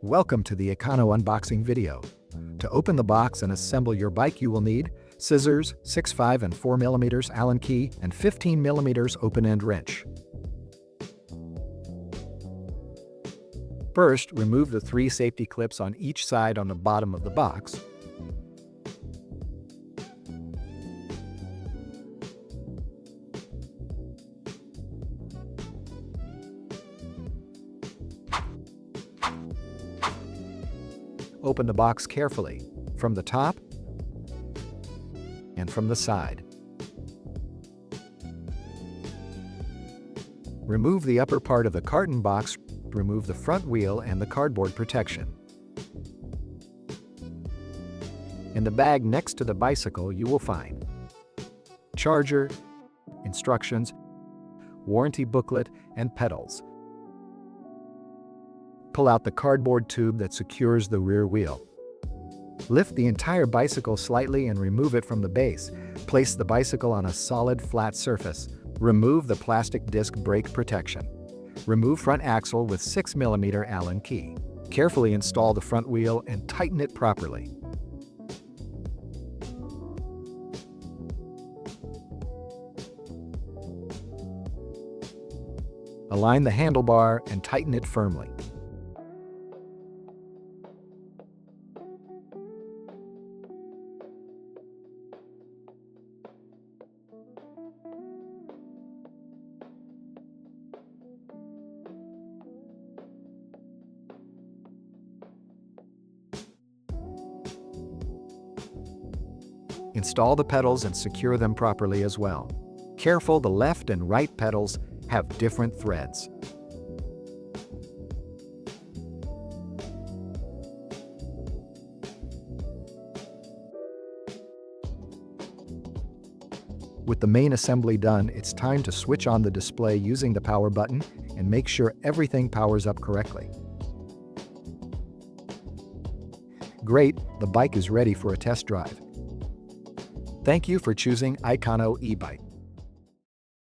Welcome to the ECONO unboxing video. To open the box and assemble your bike, you will need scissors, 6.5 and 4mm Allen key, and 15mm open-end wrench. First, remove the 3 safety clips on each side on the bottom of the box. Open the box carefully, from the top and from the side. Remove the upper part of the carton box, remove the front wheel and the cardboard protection. In the bag next to the bicycle, you will find charger, instructions, warranty booklet, and pedals. Pull out the cardboard tube that secures the rear wheel. Lift the entire bicycle slightly and remove it from the base. Place the bicycle on a solid, flat surface. Remove the plastic disc brake protection. Remove front axle with 6mm Allen key. Carefully install the front wheel and tighten it properly. Align the handlebar and tighten it firmly. Install the pedals and secure them properly as well. Careful, the left and right pedals have different threads. With the main assembly done, it's time to switch on the display using the power button and make sure everything powers up correctly. Great, the bike is ready for a test drive. Thank you for choosing ECONO e-bike.